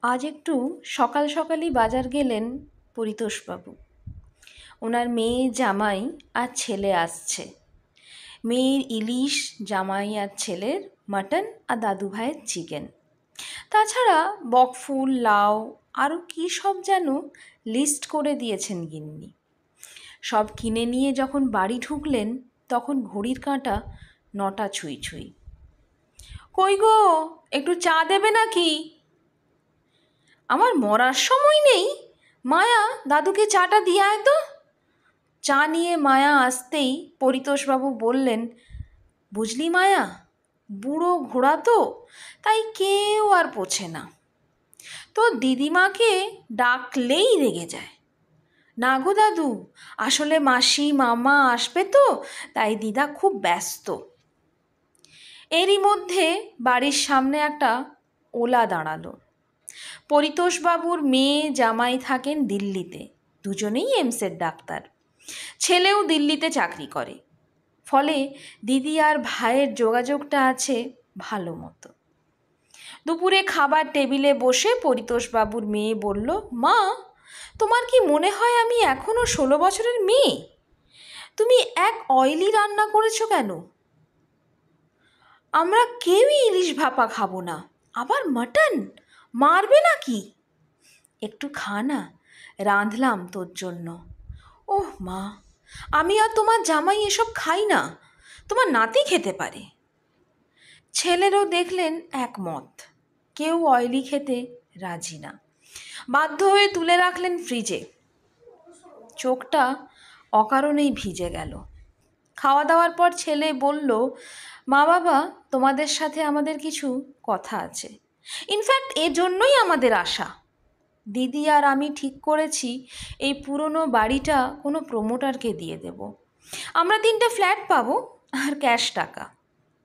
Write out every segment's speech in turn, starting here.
আজ একটু সকাল সকালই বাজার গেলেন পরিতোষবাবু। ওনার মেয়ে, জামাই আর ছেলে আসছে। মেয়ের ইলিশ, জামাই আর ছেলের মাটন আর দাদু ভাইয়ের চিকেন। তাছাড়া বকফুল, লাউ, আরও কী সব যেন লিস্ট করে দিয়েছেন গিন্নি। সব কিনে নিয়ে যখন বাড়ি ঢুকলেন তখন ঘড়ির কাঁটা 9টা ছুঁই ছুঁই। কই গো, একটু চা দেবে নাকি? আমার মরার সময় নেই। মায়া, দাদুকে চাটা দিয়ে আয় তো। চা নিয়ে মায়া আসতেই পরিতোষবাবু বললেন, বুঝলি মায়া, বুড়ো ঘোড়া তো, তাই কেউ আর পোছে না। তো দিদিমাকে ডাকলেই রেগে যায়। না গো দাদু, আসলে মাসি মামা আসবে তো, তাই দিদা খুব ব্যস্ত। এরই মধ্যে বাড়ির সামনে একটা ওলা দাঁড়ালো। পরিতোষবাবুর মেয়ে, জামাই থাকেন দিল্লিতে, দুজনেই এমসের ডাক্তার। ছেলেও দিল্লিতে চাকরি করে, ফলে দিদি আর ভাইয়ের যোগাযোগটা আছে ভালো মতো। দুপুরে খাবার টেবিলে বসে পরিতোষবাবুর মেয়ে বলল, মা, তোমার কি মনে হয় আমি এখনও 16 বছরের মেয়ে? তুমি এক অয়েলি রান্না করেছো কেন? আমরা কেউই ইলিশ ভাপা খাবো না, আবার মাটন, মারবে নাকি? একটু খা না, রাঁধলাম তোর জন্য। ওহ মা, আমি আর তোমার জামাই এসব খাই না, তোমার নাতি খেতে পারে। ছেলেরও দেখলেন একমত, কেউ অয়েলি খেতে রাজি না। বাধ্য হয়ে তুলে রাখলেন ফ্রিজে। চোখটা অকারণেই ভিজে গেল। খাওয়া দাওয়ার পর ছেলে বলল, মা বাবা, তোমাদের সাথে আমাদের কিছু কথা আছে। ইনফ্যাক্ট এজন্যই আমাদের আশা। দিদি আর আমি ঠিক করেছি এই পুরনো বাড়িটা কোনো প্রমোটারকে দিয়ে দেব। আমরা 3টে ফ্ল্যাট পাবো আর ক্যাশ টাকা।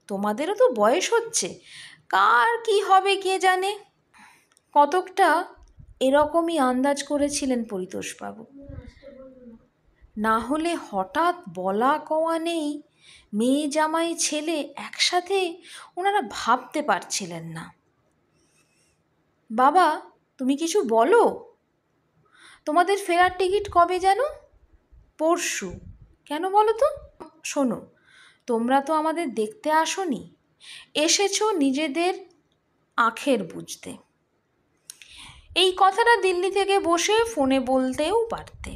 তোমাদেরও তো বয়স হচ্ছে, কার কি হবে কে জানে। কতকটা এরকমই আন্দাজ করেছিলেন পরিতোষবাবু। না হলে হঠাৎ বলা কওয়া নেই, মেয়ে জামাই ছেলে একসাথে ওনারা ভাবতে পারছিলেন না। বাবা, তুমি কিছু বলো। তোমাদের ফেরার টিকিট কবে যেন? পরশু। কেন বলো তো? শোনো, তোমরা তো আমাদের দেখতে আসোনি, এসেছো নিজেদের আখের বুঝতে। এই কথাটা দিল্লি থেকে বসে ফোনে বলতেও পারতে।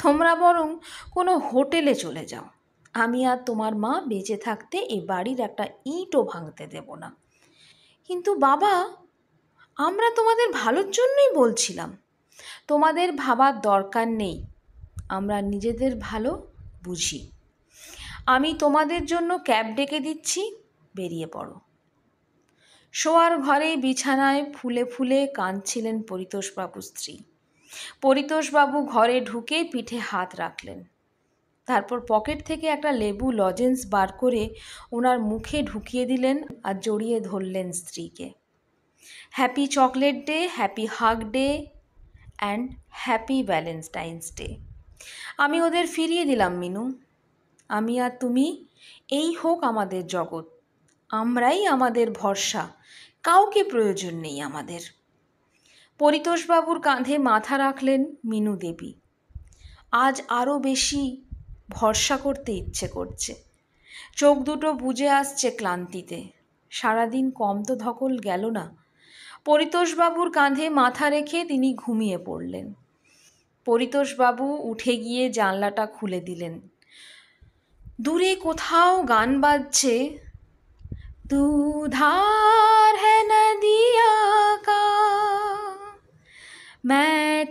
তোমরা বরং কোনো হোটেলে চলে যাও। আমি আর তোমার মা বেঁচে থাকতে এ বাড়ির একটা ইঁটও ভাঙতে দেব না। কিন্তু বাবা, আমরা তোমাদের ভালোর জন্যই বলছিলাম। তোমাদের ভাবার দরকার নেই, আমরা নিজেদের ভালো বুঝি। আমি তোমাদের জন্য ক্যাব ডেকে দিচ্ছি, বেরিয়ে পড়ো। শোয়ার ঘরে বিছানায় ফুলে ফুলে কাঁদছিলেন পরিতোষবাবুর স্ত্রী। পরিতোষবাবু ঘরে ঢুকে পিঠে হাত রাখলেন। তারপর পকেট থেকে একটা লেবু লজেন্স বার করে ওনার মুখে ঢুকিয়ে দিলেন আর জড়িয়ে ধরলেন স্ত্রীকে। Happy chocolate day, happy hug day and happy Valentine's day. আমি ওদের ফিরিয়ে দিলাম মিনু। আমি আর তুমি, এই হোক আমাদের জগৎ। আমরাই আমাদের ভরসা, কাউকে প্রয়োজন নেই আমাদের। পরিতোষবাবুর কাঁধে মাথা রাখলেন মিনু দেবী। আজ আরও বেশি ভরসা করতে ইচ্ছে করছে। চোখ দুটো বুজে আসছে ক্লান্তিতে। সারাদিন কম তো ধকল গেল না। পরিতোষবাবুর কাঁধে মাথা রেখে তিনি ঘুমিয়ে পড়লেন। পরিতোষবাবু উঠে গিয়ে জানলাটা খুলে দিলেন। দূরে কোথাও গান বাজছে, তু ধার হ্যায় নদিয়া কা, मैं